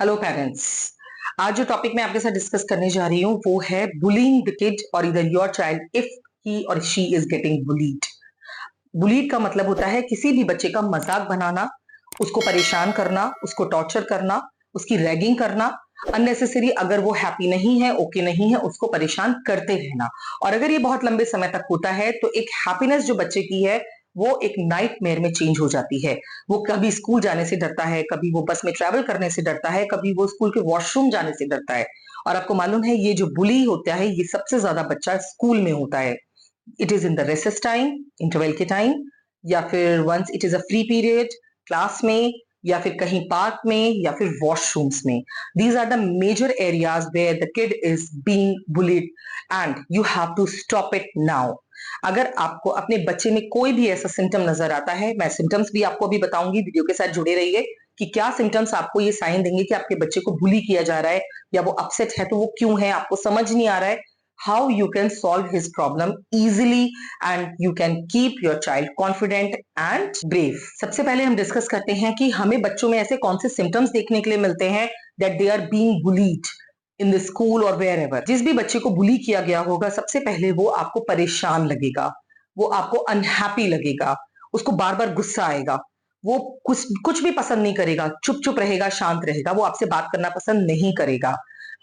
Hello parents. आज जो topic मैं आपके साथ डिस्कस करने जा रही हूँ वो है बुलिंग द किड और इधर योर चाइल्ड इफ ही और she is getting bullied. Bullied का मतलब होता है किसी भी बच्चे का मजाक बनाना, उसको परेशान करना, उसको टॉर्चर करना, उसकी रैगिंग करना, अननेसेसरी अगर वो हैप्पी नहीं है, ओके नहीं है, उसको परेशान करते रहना। और अगर ये बहुत लंबे समय तक होता है तो एक हैप्पीनेस जो बच्चे की है वो एक नाइटमेयर में चेंज हो जाती है। वो कभी स्कूल जाने से डरता है, कभी वो बस में ट्रेवल करने से डरता है, कभी वो स्कूल के वॉशरूम जाने से डरता है। और आपको मालूम है ये जो बुली होता है ये सबसे ज्यादा बच्चा स्कूल में होता है। It is in the recess time, interval के टाइम, या फिर once it is a free period class में, या फिर कहीं पार्क में, या फिर वॉशरूम्स में। These are the major areas where the kid is being bullied and you have to stop it now. अगर आपको अपने बच्चे में कोई भी ऐसा सिम्टम नजर आता है, मैं सिम्टम्स भी आपको अभी बताऊंगी, वीडियो के साथ जुड़े रहिए कि क्या सिम्टम्स आपको ये साइन देंगे कि आपके बच्चे को बुली किया जा रहा है या वो अपसेट है तो वो क्यों है, आपको समझ नहीं आ रहा है। How you can solve his problem easily and you can keep your child confident and brave। सबसे पहले हम डिस्कस करते हैं कि हमें बच्चों में ऐसे कौन से सिम्टम्स देखने के लिए मिलते हैं that they are being bullied in the school or wherever। जिस भी बच्चे को बुली किया गया होगा सबसे पहले वो आपको परेशान लगेगा, वो आपको अनहैप्पी लगेगा, उसको बार बार गुस्सा आएगा, वो कुछ कुछ भी पसंद नहीं करेगा, चुप चुप रहेगा, शांत रहेगा, वो आपसे बात करना पसंद नहीं करेगा।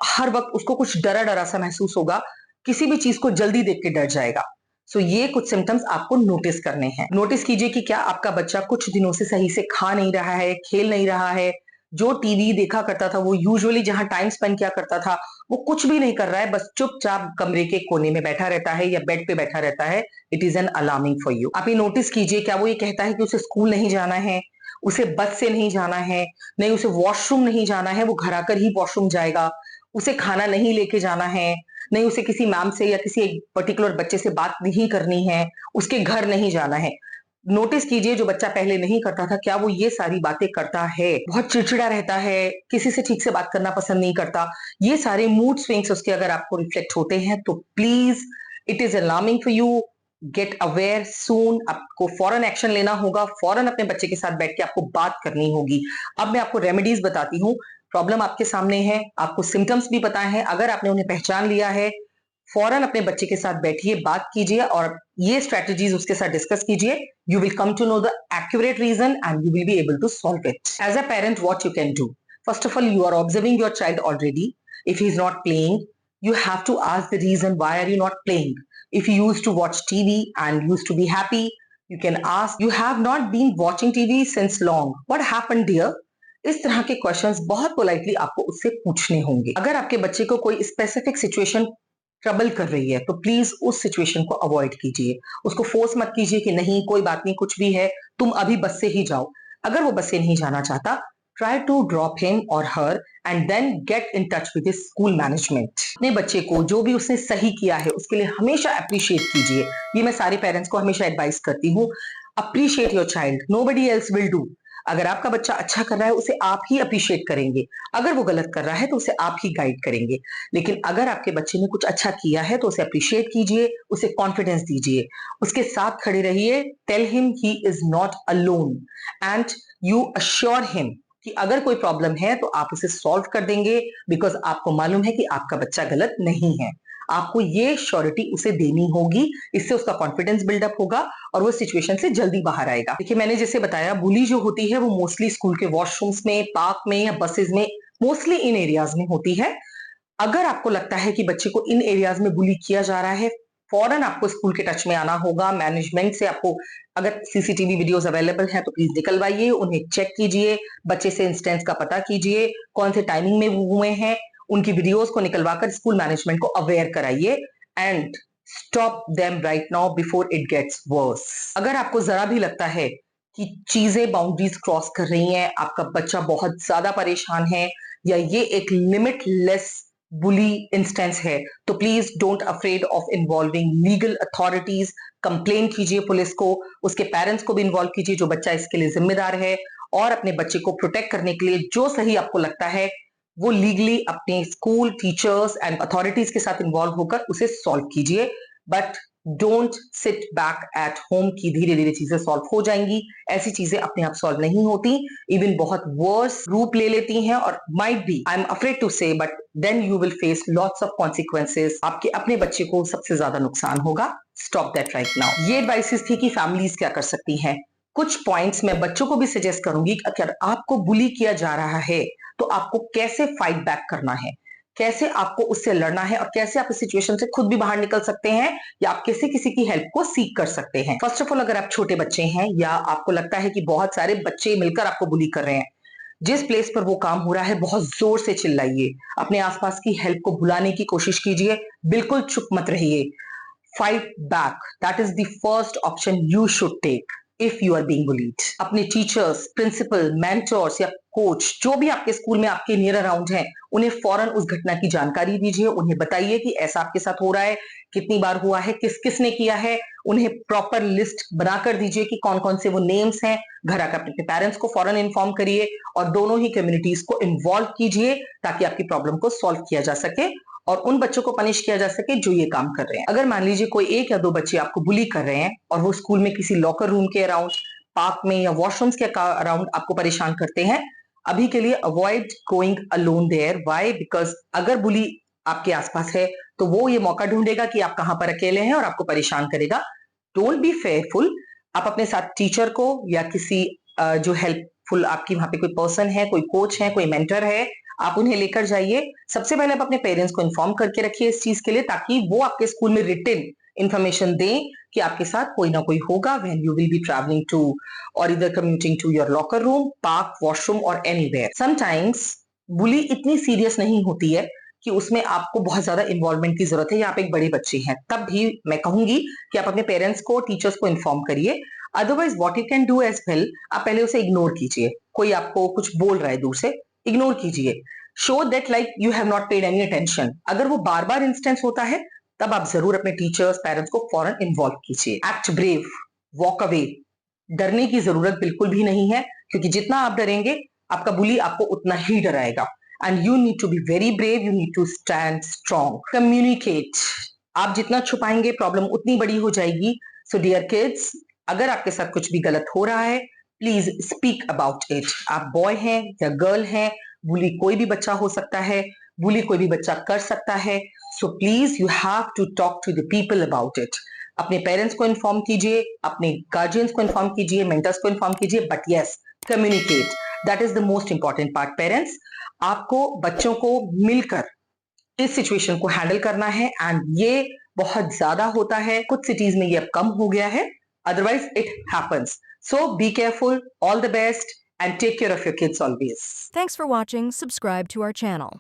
हर वक्त उसको कुछ डरा डरा सा महसूस होगा, किसी भी चीज को जल्दी देख के डर जाएगा। सो ये कुछ सिम्टम्स आपको नोटिस करने हैं। नोटिस कीजिए कि क्या आपका बच्चा कुछ दिनों से सही से खा नहीं रहा है, खेल नहीं रहा है, जो टीवी देखा करता था, वो यूजुअली जहां टाइम स्पेंड किया करता था, वो कुछ भी नहीं कर रहा है, बस चुपचाप कमरे के कोने में बैठा रहता है या बेड पे बैठा रहता है। It is an alarming for you. आप ये नोटिस कीजिए, क्या वो ये कहता है कि उसे स्कूल नहीं जाना है, उसे बस से नहीं जाना है, नहीं उसे वॉशरूम नहीं जाना है, वो घर आकर ही वॉशरूम जाएगा, उसे खाना नहीं लेके जाना है, नहीं उसे किसी मैम से या किसी एक पर्टिकुलर बच्चे से बात नहीं करनी है, उसके घर नहीं जाना है। नोटिस कीजिए जो बच्चा पहले नहीं करता था क्या वो ये सारी बातें करता है। बहुत चिड़चिड़ा रहता है, किसी से ठीक से बात करना पसंद नहीं करता। ये सारे मूड स्विंग्स उसके अगर आपको रिफ्लेक्ट होते हैं तो please it is alarming for you. Get aware soon. आपको फौरन एक्शन लेना होगा, फौरन अपने बच्चे के साथ बैठ के आपको बात करनी होगी। अब मैं आपको रेमेडीज बताती हूँ। प्रॉब्लम आपके सामने है, आपको सिम्टम्स भी पता है, अगर आपने उन्हें पहचान लिया है फौरन अपने बच्चे के साथ बैठिए, बात कीजिए और ये स्ट्रेटजीज उसके साथ डिस्कस कीजिए। You will come to know the accurate reason and you will be able to solve it. As a parent what you can do, first of all you are observing your child already. If he is not playing you have to ask the reason why are you not playing. If you used to watch TV and used to be happy, you can ask you have not been watching TV since long, what happened dear। इस तरह के questions बहुत politely आपको उससे पूछने होंगे। अगर आपके बच्चे को कोई स्पेसिफिक सिचुएशन ट्रबल कर रही है तो प्लीज उस सिचुएशन को अवॉइड कीजिए। उसको फोर्स मत कीजिए कि नहीं कोई बात नहीं, कुछ भी है, तुम अभी बस से ही जाओ। अगर वो बस से नहीं जाना चाहता, ट्राई टू ड्रॉप हिम और her and then get in touch with school management. अपने बच्चे को जो भी उसने सही किया है उसके लिए हमेशा अप्रिशिएट कीजिए। ये मैं सारे पेरेंट्स को हमेशा एडवाइस करती हूँ। Appreciate your child, nobody else will do. अगर आपका बच्चा अच्छा कर रहा है उसे आप ही अप्रिशिएट करेंगे, अगर वो गलत कर रहा है तो उसे आप ही गाइड करेंगे। लेकिन अगर आपके बच्चे ने कुछ अच्छा किया है तो उसे अप्रिशिएट कीजिए, उसे कॉन्फिडेंस दीजिए, उसके साथ खड़े रहिए। Tell him he is not alone and you assure him कि अगर कोई प्रॉब्लम है तो आप उसे सॉल्व कर देंगे, बिकॉज आपको मालूम है कि आपका बच्चा गलत नहीं है। आपको ये श्योरिटी उसे देनी होगी, इससे उसका कॉन्फिडेंस बिल्डअप होगा और वो सिचुएशन से जल्दी बाहर आएगा। देखिए मैंने जैसे बताया, बुली जो होती है वो मोस्टली स्कूल के वॉशरूम्स में, पार्क में या बसेस में, मोस्टली इन एरियाज में होती है। अगर आपको लगता है कि बच्चे को इन एरियाज में बुली किया जा रहा है, फौरन आपको स्कूल के टच में आना होगा। मैनेजमेंट से आपको अगर सीसीटीवी वीडियोस अवेलेबल हैं तो प्लीज निकलवाइए, उन्हें चेक कीजिए, बच्चे से इंस्टेंस का पता कीजिए, कौन से टाइमिंग में वो हुए हैं, उनकी वीडियोस को निकलवाकर स्कूल मैनेजमेंट को अवेयर कराइए and stop them right now before it gets worse. अगर आपको जरा भी लगता है कि चीजें बाउंड्रीज क्रॉस कर रही हैं, आपका बच्चा बहुत ज्यादा परेशान है या ये एक लिमिटलेस बुली इंस्टेंस है, तो please don't afraid of involving legal authorities. Complain कीजिए पुलिस को, उसके पेरेंट्स को भी इन्वॉल्व कीजिए जो बच्चा इसके लिए जिम्मेदार है, और अपने बच्चे को प्रोटेक्ट करने के लिए जो सही आपको लगता है वो लीगली अपने स्कूल टीचर्स एंड अथॉरिटीज के साथ इन्वॉल्व होकर उसे सॉल्व कीजिए। But don't sit back at home की धीरे धीरे चीजें सॉल्व हो जाएंगी। ऐसी चीजें अपने आप सॉल्व नहीं होती, इवन बहुत वर्स रूप ले लेती हैं और might be, I am afraid to say, but then you will face lots of consequences. आपके अपने बच्चे को सबसे ज्यादा नुकसान होगा। Stop that right now. ये एडवाइसेस थी कि फैमिलीज क्या कर सकती हैं। कुछ पॉइंट्स मैं बच्चों को भी सजेस्ट करूंगी कि अगर आपको बुली किया जा रहा है तो आपको कैसे फाइट बैक करना है, कैसे आपको उससे लड़ना है और कैसे आप इस सिचुएशन से खुद भी बाहर निकल सकते हैं या आप कैसे किसी की हेल्प को सीख कर सकते हैं। फर्स्ट ऑफ ऑल, अगर आप छोटे बच्चे हैं या आपको लगता है कि बहुत सारे बच्चे मिलकर आपको बुली कर रहे हैं, जिस प्लेस पर वो काम हो रहा है बहुत जोर से चिल्लाइए, अपने आसपास की हेल्प को बुलाने की कोशिश कीजिए, बिल्कुल चुप मत रहिए। Fight back, that is the first option you should take if you are being bullied. अपने टीचर्स, प्रिंसिपल, मेंटर्स या कोच, जो भी आपके स्कूल में आपके नियर अराउंड हैं, उन्हें फौरन उस घटना की जानकारी दीजिए। उन्हें बताइए कि ऐसा आपके साथ हो रहा है, कितनी बार हुआ है, किस किसने किया है। उन्हें प्रॉपर लिस्ट बनाकर दीजिए कि कौन कौन से वो नेम्स हैं। घर आकर अपने पेरेंट्स को फौरन इन्फॉर्म करिए और दोनों ही कम्युनिटीज को इन्वॉल्व कीजिए ताकि आपकी प्रॉब्लम को सॉल्व किया जा सके और उन बच्चों को पनिश किया जा सके जो ये काम कर रहे हैं। अगर मान लीजिए कोई एक या दो बच्चे आपको बुली कर रहे हैं और वो स्कूल में किसी लॉकर रूम के अराउंड, पार्क में या वॉशरूम्स के अराउंड आपको परेशान करते हैं, अभी के लिए avoid going alone there. Why? Because अगर बुली आपके आसपास है तो वो ये मौका ढूंढेगा कि आप कहां पर अकेले हैं और आपको परेशान करेगा। Don't be fearful. आप अपने साथ टीचर को या किसी जो हेल्पफुल आपकी वहां पे कोई पर्सन है, कोई कोच है, कोई मेंटर है, आप उन्हें लेकर जाइए। सबसे पहले आप अपने पेरेंट्स को इन्फॉर्म करके रखिए इस चीज के लिए, ताकि वो आपके स्कूल में रिटन इंफॉर्मेशन दें कि आपके साथ कोई ना कोई होगा when you will be travelling to और इधर commuting to your locker room, park, washroom और एनीवेयर। समटाइम्स बुली इतनी सीरियस नहीं होती है कि उसमें आपको बहुत ज्यादा इन्वॉल्वमेंट की जरूरत है या आप एक बड़े बच्चे हैं, तब भी मैं कहूंगी कि आप अपने पेरेंट्स को, टीचर्स को इन्फॉर्म करिए। Otherwise what you can do as well, आप पहले उसे इग्नोर कीजिए। कोई आपको कुछ बोल रहा है दूर से, इग्नोर कीजिए। Show that like you have not paid any attention. अगर वो बार बार इंस्टेंस होता है तब आप जरूर अपने टीचर्स, पेरेंट्स को फौरन इन्वॉल्व कीजिए। Act brave, walk away. डरने की जरूरत बिल्कुल भी नहीं है, क्योंकि जितना आप डरेंगे आपका बुली आपको उतना ही डराएगा। And you need to be very brave, you need to stand strong. Communicate. आप जितना छुपाएंगे प्रॉब्लम उतनी बड़ी हो जाएगी। सो डियर किड्स, अगर आपके साथ कुछ भी गलत हो रहा है, प्लीज स्पीक अबाउट इट। आप बॉय हैं या गर्ल हैं, बुली कोई भी बच्चा हो सकता है, बुली कोई भी बच्चा कर सकता है। So please you have to talk to the people about it. अपने पेरेंट्स को इन्फॉर्म कीजिए, अपने गार्जियंस को इन्फॉर्म कीजिए, मेंटर्स को इन्फॉर्म कीजिए, but yes, communicate, that is the most important part. Parents, आपको बच्चों को मिलकर इस सिचुएशन को हैंडल करना है एंड ये बहुत ज्यादा होता है। कुछ सिटीज में ये अब कम हो गया है, otherwise it happens. So be careful, all the best, and take care of your kids always. Thanks for watching. Subscribe to our channel.